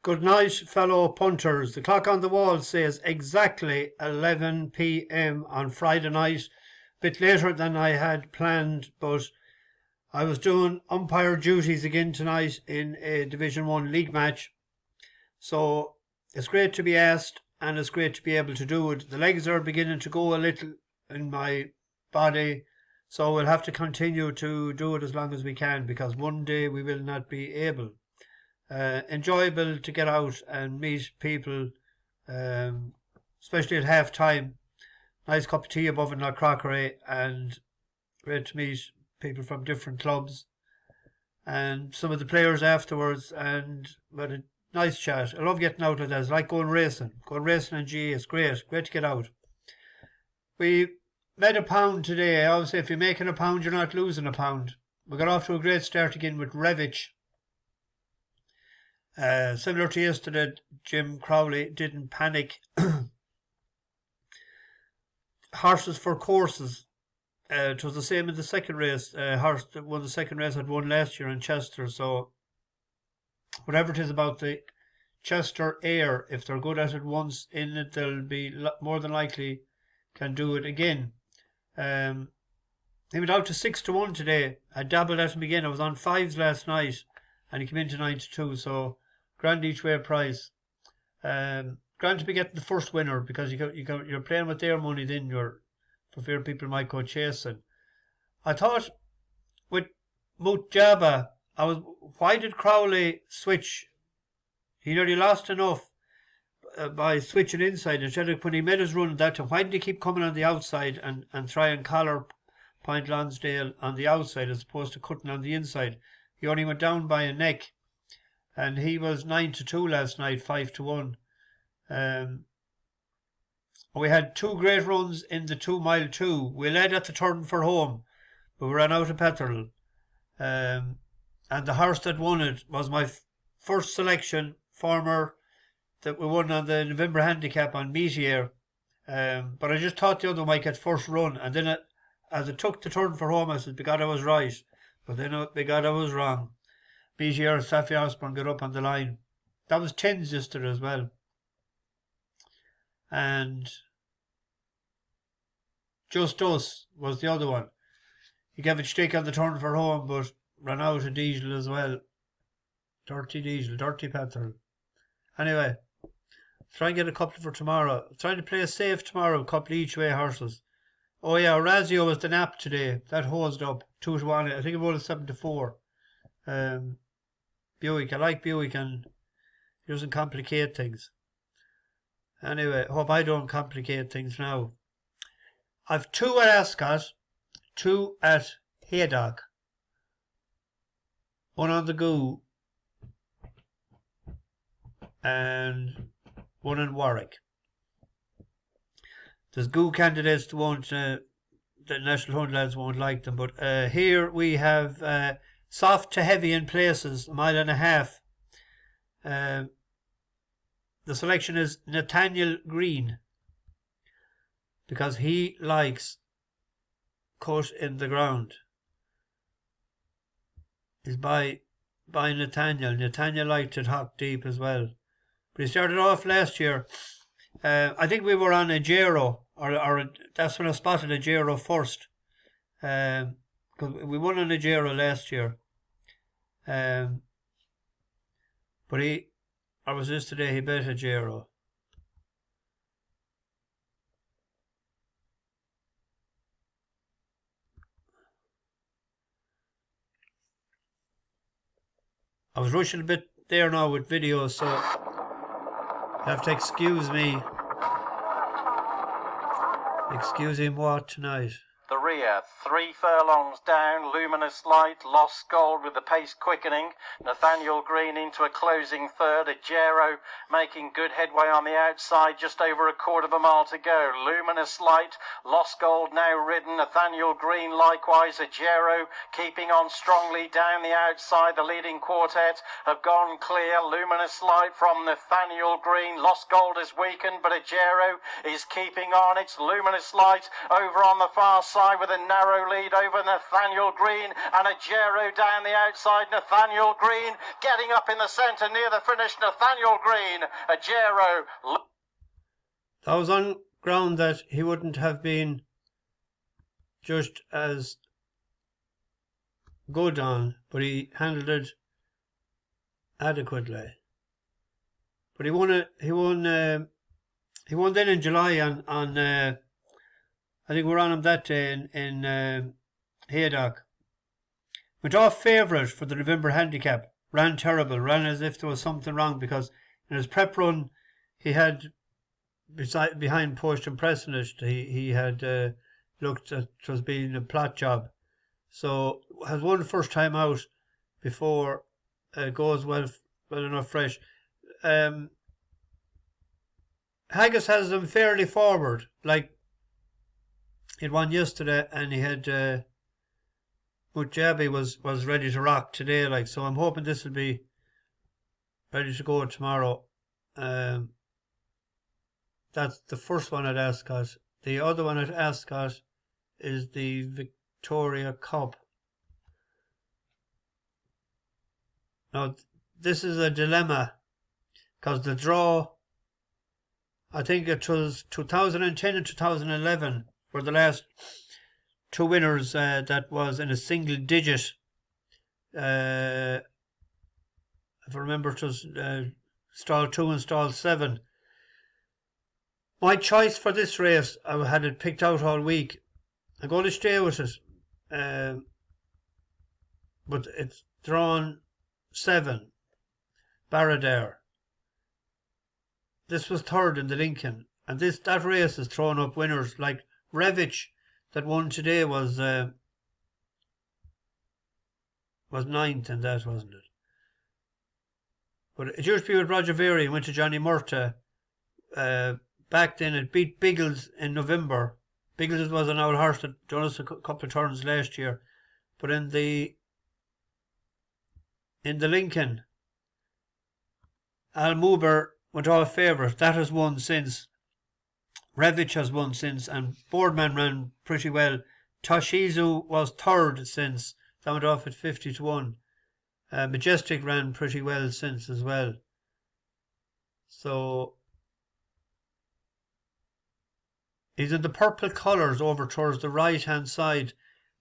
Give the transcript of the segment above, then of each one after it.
Good night, fellow punters. The clock on the wall says exactly 11 p.m. on Friday night. Bit later than I had planned, but I was doing umpire duties again tonight in a Division 1 league match. So it's great to be asked and it's great to be able to do it. The legs are beginning to go a little in my body, so we'll have to continue to do it as long as we can, because one day we will not be able. Enjoyable to get out and meet people, especially at half time. Nice cup of tea above in our crockery, and great to meet people from different clubs and some of the players afterwards, and but a nice chat. I love getting out of that. It's like going racing in GA. It's great to get out. We made £1 today. I always say if you're making £1 you're not losing £1. We got off to a great start again with Revich. Similar to yesterday, Jim Crowley didn't panic. Horses for courses. It was the same in the second race. Horse that won the second race had won last year in Chester. So whatever it is about the Chester Air, if they're good at it once in it, they'll be more than likely can do it again. He went out to 6-1 today. I dabbled at him again. I was on 5s last night, and he came into 9-2. So grand each way price. Grand to be getting the first winner, because you're playing with their money. Then you're for fear people might go chasing. I thought with Mutjaba, why did Crowley switch? He nearly lost enough by switching inside instead of when he made his run that time. Why did he keep coming on the outside and try and collar Point Lonsdale on the outside as opposed to cutting on the inside? He only went down by a neck. And he was 9-2 last night, 5-1. We had 2 great runs in the 2 mile 2. We led at the turn for home, but we ran out of petrol. And the horse that won it was my first selection, former, that we won on the November handicap on Meteor. But I just thought the other might get first run. And then as it took the turn for home, I said, "Begad I was right." But then begad I was wrong. Meteor and Safi Osborne got up on the line. That was 10s yesterday as well. And Just Us was the other one. He gave it stick on the turn for home, but ran out of diesel as well. Dirty diesel, dirty petrol. Anyway, try and get a couple for tomorrow. Trying to play a safe tomorrow, a couple each way horses. Oh yeah, Razio was the nap today. That hosed up 2-1. I think it was 7-4. Buick. I like Buick, and he doesn't complicate things. Anyway, hope I don't complicate things now. I've 2 at Ascot, 2 at Haydock, 1 on the Goo, and 1 in Warick. There's Goo candidates that won't, the National Hunt lads won't like them, but here we have soft to heavy in places, 1.5 miles. The selection is Nathanael Greene, because he likes cut in the ground. Is by Nathanael. Nathanael liked it hot deep as well. But he started off last year. I think we were on a Giro, or that's when I spotted a Giro first. Because we won on a Giro last year. But or was this today, he bet a Giro. I was rushing a bit there now with videos, so you have to excuse me. Excusez moi tonight. The rear, 3 furlongs down, Luminous Light, Lost Gold with the pace quickening, Nathanael Greene into a closing third, Ajero making good headway on the outside, just over a quarter of a mile to go, Luminous Light, Lost Gold now ridden, Nathanael Greene likewise, Ajero keeping on strongly down the outside, the leading quartet have gone clear, Luminous Light from Nathanael Greene, Lost Gold is weakened, but Ajero is keeping on, it's Luminous Light over on the far side. outside with a narrow lead over Nathanael Greene, and a Gero down the outside. Nathanael Greene getting up in the centre near the finish. Nathanael Greene, a Gero. That was on ground that he wouldn't have been just as good on, but he handled it adequately. But he won then in July on I think we were on him that day in Haydock. Went off favourite for the November handicap. Ran terrible. Ran as if there was something wrong, because in his prep run he had behind Post and Prestonage he had looked at it was being a plot job. So has won first time out before goes well enough fresh. Haggis has them fairly forward, like he'd won yesterday, and he had Mujabi was ready to rock today, like, so I'm hoping this will be ready to go tomorrow. That's the first one at Ascot. The other one at Ascot is the Victoria Cup. Now, this is a dilemma, because the draw, I think it was 2010 and 2011 were the last two winners that was in a single digit. If I remember, it was stall 2 and stall 7. My choice for this race, I had it picked out all week. I'm going to stay with it. But it's drawn 7. Baradar. This was third in the Lincoln. And that race has thrown up winners like Revich, that won today, was 9th in that, wasn't it? But it used to be with Roger Very and went to Johnny Murta. Back then it beat Biggles in November. Biggles was an old horse that done us a couple of turns last year. But in the Lincoln, Al Muber went off favourite. That has won since. Revich has won since, and Boardman ran pretty well. Toshizu was third since. That went off at 50-1. Majestic ran pretty well since as well. So he's in the purple colours over towards the right hand side.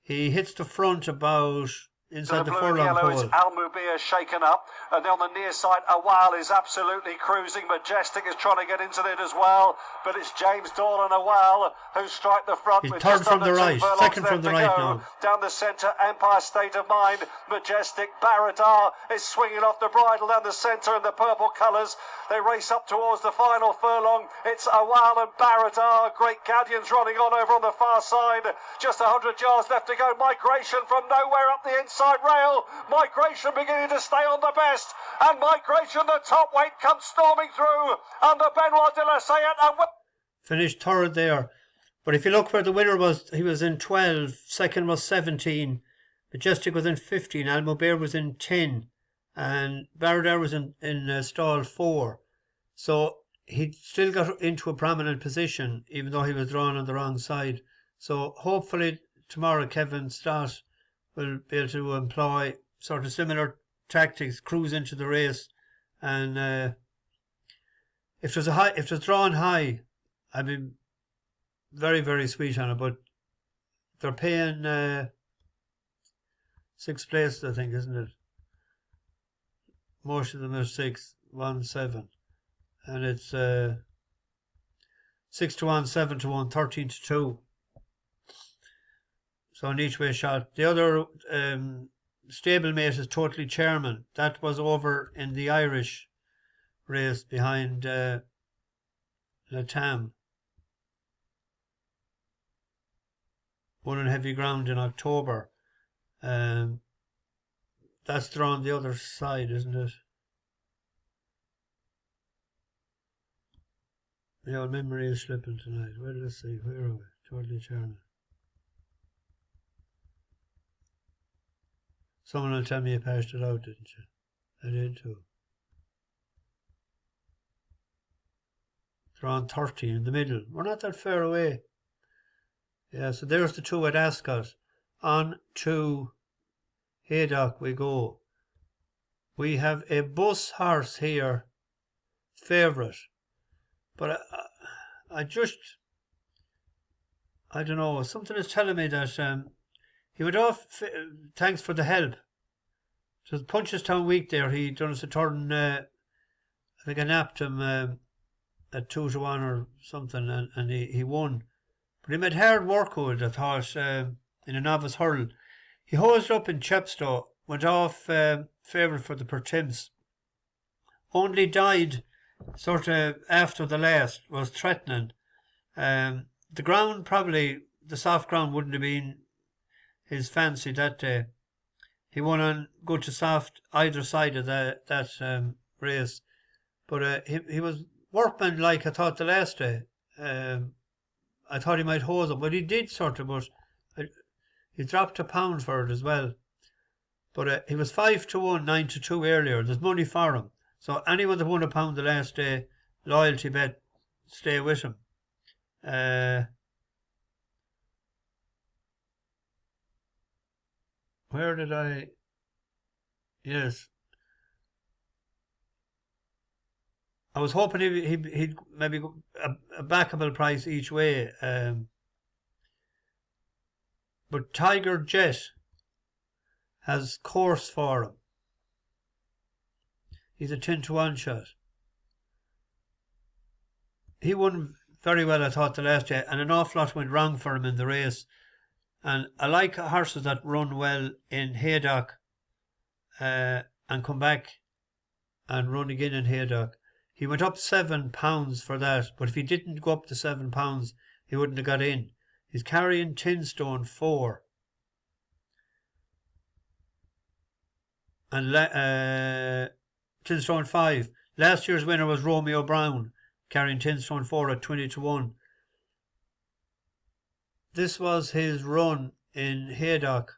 He hits the front about inside the furlong pole. Al Mubir shaken up, and on the near side, Awal is absolutely cruising. Majestic is trying to get into it as well, but it's James Doyle and Awal who strike the front. He's with third just from under the right, 2 furlongs second from left the to right go. now. Down the centre, Empire State of Mind. Majestic Baradar is swinging off the bridle down the centre in the purple colours. They race up towards the final furlong. It's Awal and Baradar. Great Guardians running on over on the far side. Just 100 yards left to go. Migration from nowhere up the inside rail. Migration beginning to stay on the best. And Migration, the top weight, comes storming through under Benoit de la Sayette. Finished third there. But if you look where the winner was, he was in 12. Second was 17. Majestic was in 15. Almubert was in 10. And Baradar was in stall 4. So he still got into a prominent position, even though he was drawn on the wrong side. So hopefully tomorrow Kevin Stott will be able to employ sort of similar tactics, cruise into the race, and if there's drawn high, I'd be very, very sweet on it. But they're paying 6th place, I think, isn't it? Most of them are 6, 1, 7, and it's 6-1, 7-1, 13-2. So an each way shot. The other stablemate is Totally Chairman. That was over in the Irish race behind Latam. Won on heavy ground in October. That's drawn the other side, isn't it? The old memory is slipping tonight. Where did I see? Where are we? Totally Chairman. Someone will tell me you passed it out, didn't you? I did too. Drawn 30 in the middle. We're not that far away. Yeah, so there's the two at Ascot. On to Haydock we go. We have a bus horse here, favourite. But I don't know, something is telling me that he went off, thanks for the help. So the Punchestown week there, he done us a turn, I think I napped him at 2-1 or something, and he won. But he made hard work with it, I thought, in a novice hurl. He hosed up in Chepstow, went off favourite for the Pertims. Only died sort of after the last, was threatening. The ground, probably, the soft ground wouldn't have been his fancy that day. He won on good to soft either side of that race. But he was workman-like, I thought, the last day. I thought he might hose him, but he did sort of, but he dropped £1 for it as well. But he was 5-1, 9-2 earlier. There's money for him. So anyone that won £1 the last day, loyalty bet, stay with him. Where did I? Yes. I was hoping he'd maybe go a backable price each way. But Tiger Jet has course for him. He's a 10-1 shot. He won very well, I thought, the last year, and an awful lot went wrong for him in the race. And I like horses that run well in Haydock and come back and run again in Haydock. He went up £7 for that, but if he didn't go up to £7, he wouldn't have got in. He's carrying 10 stone 4. And 10 stone 5. Last year's winner was Romeo Brown, carrying 10 stone 4 at 20-1. This was his run in Haydock.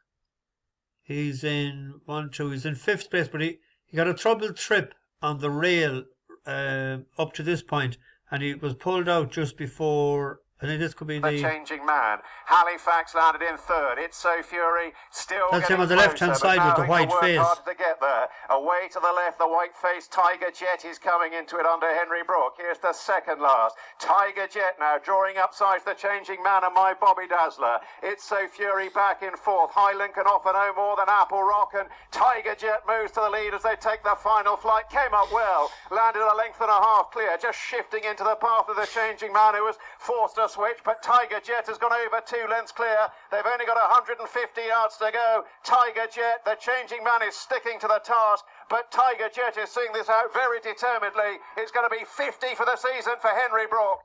He's in he's in 5th place, but he got a troubled trip on the rail up to this point, and he was pulled out just before. I think this could be the changing man. Halifax landed in 3rd. It's So Fury still. That's him on the left-hand side with the white face. Hard to get there. Away to the left, the white-faced Tiger Jet is coming into it under Henry Brook. Here's the second last. Tiger Jet now drawing up sides the changing man and my Bobby Dazzler. It's So Fury back in 4th. Highland can offer no more than Apple Rock, and Tiger Jet moves to the lead as they take the final flight. Came up well, landed a length and a half clear, just shifting into the path of the changing man who was forced to switch, but Tiger Jet has gone over 2 lengths clear. They've only got 150 yards to go. Tiger Jet, the changing man, is sticking to the task, but Tiger Jet is seeing this out very determinedly. It's going to be 50 for the season for Henry Brook.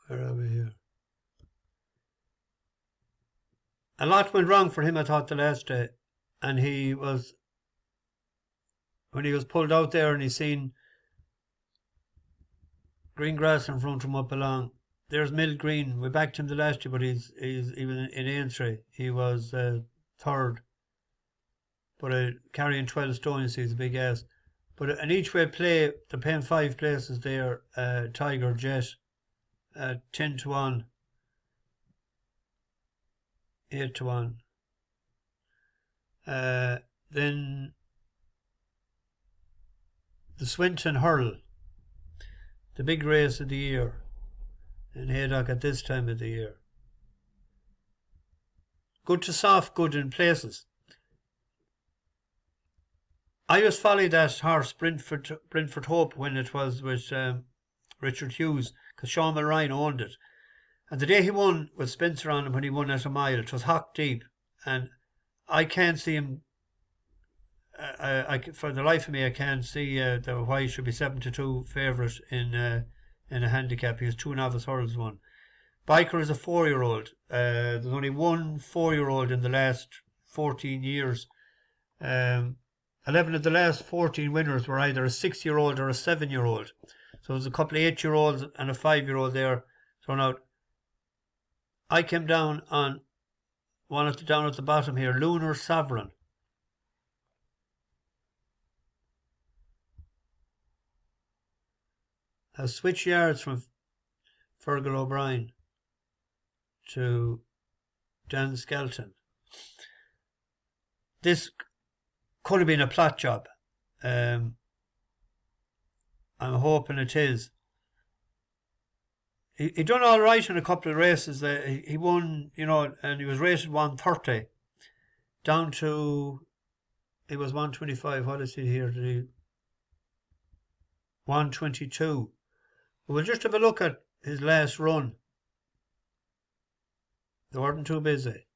Where are we here? A lot went wrong for him, I thought, the last day. And when he was pulled out there and he seen green grass in front of him up along. There's Mill Greene. We backed him the last year, but he was in Aintree. He was 3rd. But carrying 12 stone, you see, he's a big ass. But an each way play, they're paying 5 places there. Tiger Jet, 10-1, 8-1. Then the Swinton Hurdle, the big race of the year in Haydock at this time of the year. Good to soft, good in places. I just followed that horse, Brentford Hope, when it was with Richard Hughes, because Sean Mulrine owned it. And the day he won with Spencer on him, when he won at a mile, it was hock deep. And I can't see him. For the life of me, I can't see why he should be 7-2 favourite in a handicap. He has 2 novice hurdles won. Biker is a 4-year-old. There's only one 4-year-old in the last 14 years. 11 of the last 14 winners were either a 6-year-old or a 7-year-old. So there's a couple of 8-year-olds and a 5-year-old there thrown out. I came down on one down at the bottom here, Lunar Sovereign. Has switch yards from Fergal O'Brien to Dan Skelton. This could have been a plot job. I'm hoping it is. He done all right in a couple of races. He won, and he was rated 130 down to, it was 125. What is he here? 122. We'll just have a look at his last run. They weren't too busy.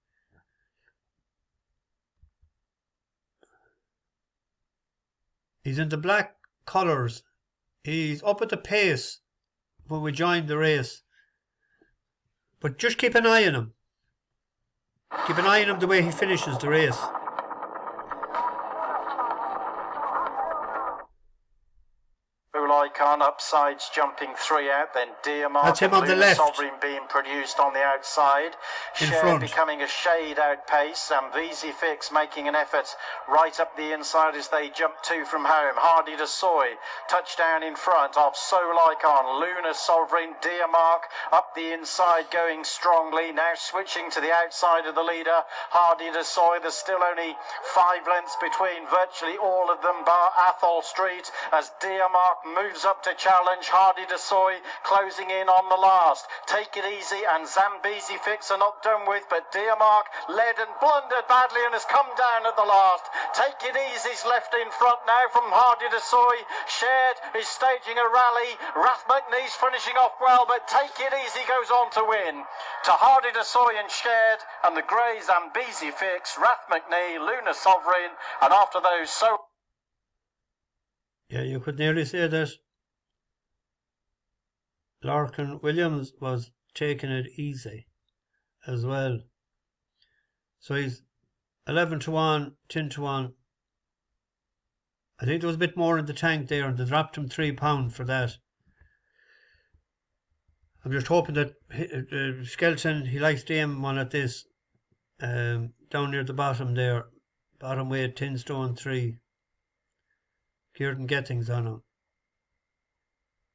He's in the black colours. He's up at the pace when we joined the race. But just keep an eye on him. Keep an eye on him the way he finishes the race. Icon upsides jumping 3 out, then Dearmark. That's him on the left. Sovereign being produced on the outside. Share becoming a shade out pace. Zambezi Fix making an effort right up the inside as they jump 2 from home. Hardy to Soy. Touchdown in front of Soul Icon. Lunar Sovereign. Dearmark up the inside going strongly. Now switching to the outside of the leader. Hardy to Soy. There's still only 5 lengths between virtually all of them bar Athol Street as Dearmark moves up to challenge. Hardy to Soy closing in on the last. Take It Easy and Zambezi Fix are not done with, but Dearmark led and blundered badly and has come down at the last. Take It Easy's left in front now from Hardy to Soy. Shared is staging a rally. Rath McNee's finishing off well, but Take It Easy goes on to win. To Hardy to Soy and Shared and the grey Zambezi Fix, Rath McNee, Lunar Sovereign, and after those Yeah, you could nearly say that Larkin Williams was taking it easy as well. So he's 11 to 1, 10 to 1. I think there was a bit more in the tank there and they dropped him £3 for that. I'm just hoping that Skelton, he likes to aim one at this, down near the bottom there. Bottom weight, 10 stone 3. Kieran Gettings on him.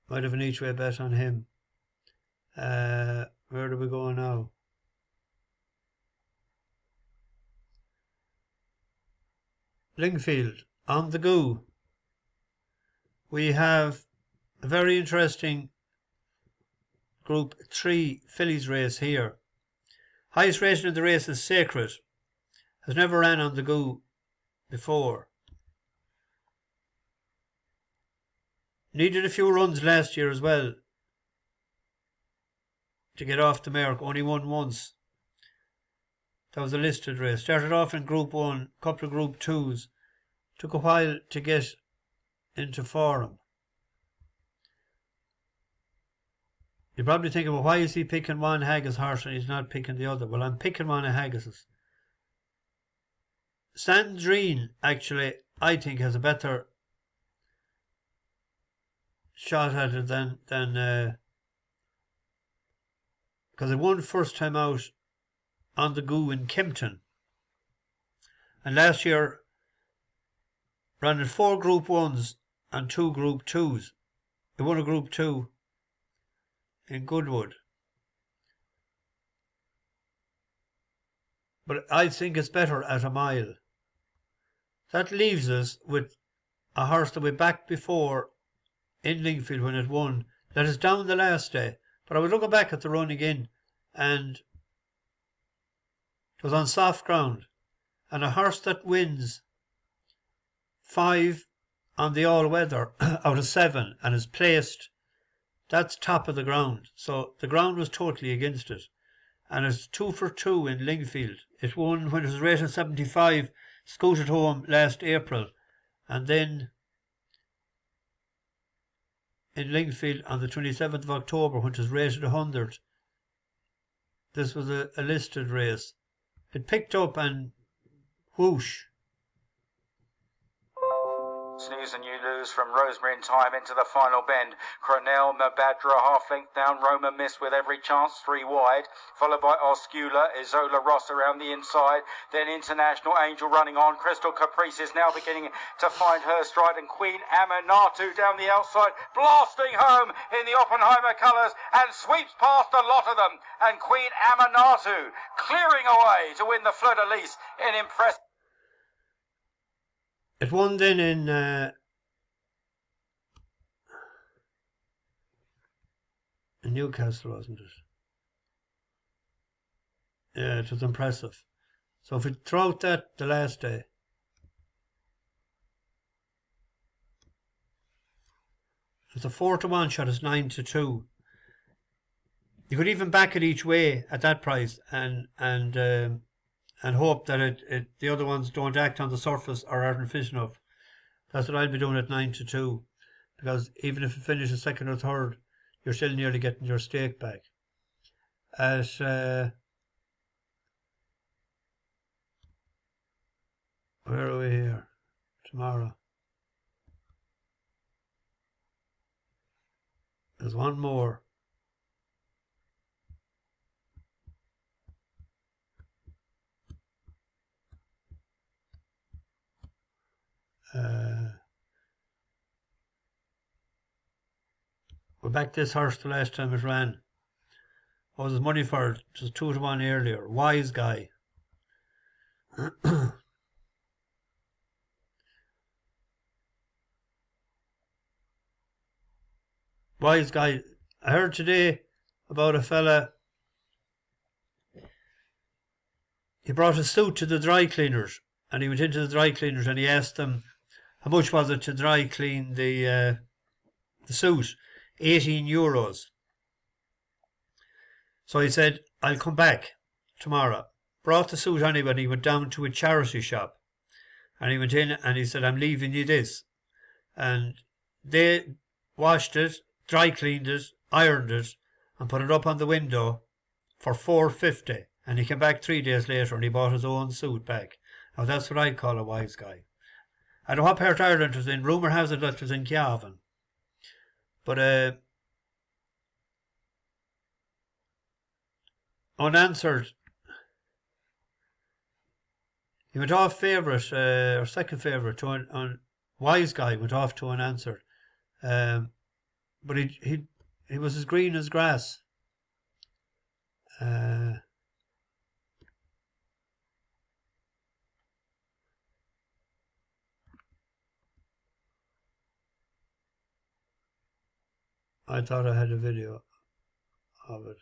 Might have an each way bet on him. Where do we go now? Lingfield on the go. We have a very interesting Group 3 fillies race here. Highest rating in the race is Sacred. Has never ran on the go before. Needed a few runs last year as well to get off the mark. Only won once. That was a listed race. Started off in Group 1, couple of Group 2s. Took a while to get into form. You're probably thinking, well, why is he picking one Haggis horse and he's not picking the other? Well, I'm picking one of Haggis's. Sandrine, actually, I think has a better shot at it than because it won first time out on the go in Kempton, and last year ran in 4 Group 1s and 2 Group 2s. It won a Group 2 in Goodwood, but I think it's better at a mile. That leaves us with a horse that we backed before in Lingfield when it won, that is down the last day. But I was looking back at the run again and it was on soft ground, and a horse that wins 5 on the all-weather out of 7 and is placed, that's top of the ground. So the ground was totally against it, and it's 2 for 2 in Lingfield. It won when it was rated 75, scooted home last April, and then in Lingfield on the 27th of October when it was rated 100. This was a listed race. It picked up and whoosh. Snooze and You Lose from Rosemary in Time into the final bend. Cronell, Mabadra half length down. Roma Miss with every chance, 3 wide. Followed by Oscula, Isola Ross around the inside. Then International Angel running on. Crystal Caprice is now beginning to find her stride. And Queen Aminatu down the outside, blasting home in the Oppenheimer colours and sweeps past a lot of them. And Queen Aminatu clearing away to win the Fleur-de-Lis in impressive. It won then in Newcastle, wasn't it? Yeah, it was impressive. So if we throw out that the last day, it's a 4-1 shot, it's 9-2. You could even back it each way at that price and hope that the other ones don't act on the surface or aren't fish enough. That's what I'll be doing at 9-2, because even if you finish a second or third, you're still nearly getting your stake back. At where are we here? Tomorrow. There's one more. We backed this horse the last time it ran. What was his money for it? It was 2-1 earlier. Wiseguy. Wiseguy. I heard today about a fella. He brought a suit to the dry cleaners, and he went into the dry cleaners and he asked them how much was it to dry clean the suit. €18. So he said, I'll come back tomorrow. Brought the suit anyway, and he went down to a charity shop. And he went in and he said, I'm leaving you this. And they washed it, dry cleaned it, ironed it, and put it up on the window for $4.50. And he came back 3 days later and he bought his own suit back. Now that's what I'd call a wise guy. I don't know what part of Ireland it was in. Rumour has it that it was in Cavan. But unanswered. He went off favourite, or second favourite, on Wiseguy went off to unanswered. But he was as green as grass. I thought I had a video of it.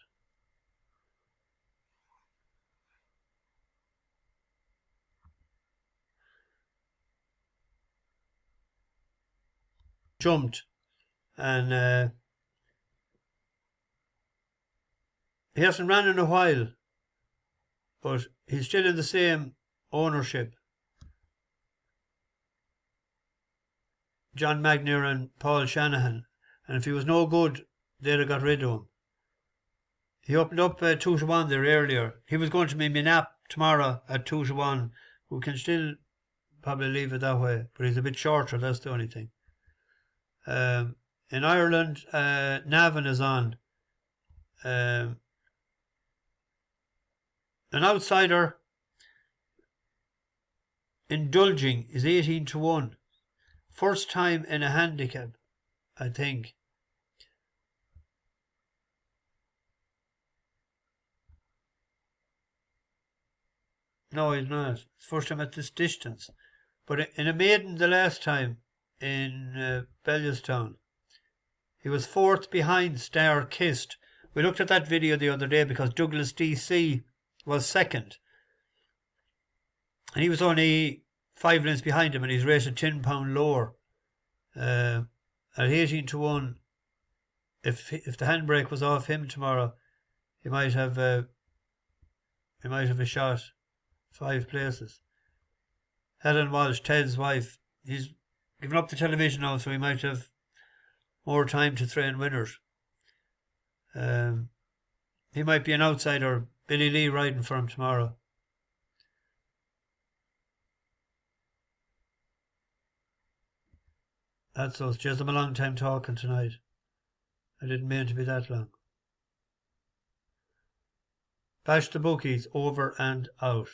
Jumped, and he hasn't ran in a while, but he's still in the same ownership. John Magnier and Paul Shanahan. And if he was no good, they'd have got rid of him. He opened up 2-1 there earlier. He was going to be Minap tomorrow at 2-1. We can still probably leave it that way, but he's a bit shorter, that's the only thing. In Ireland, Navan is on. An outsider indulging is 18-1. First time in a handicap, I think. No, he's not. It's first time at this distance. But in a maiden the last time in Bellewstown, he was fourth behind Star Kissed. We looked at that video the other day because Douglas DC was second. And he was only 5 lengths behind him and he's rated £10 lower. At 18-1, if the handbrake was off him tomorrow, he might have a shot 5 places. Helen Walsh, Ted's wife, he's given up the television now, so he might have more time to train winners. He might be an outsider. Billy Lee riding for him tomorrow. That's us. Just I'm a long time talking tonight. I didn't mean to be that long. Bash the bookies, over and out.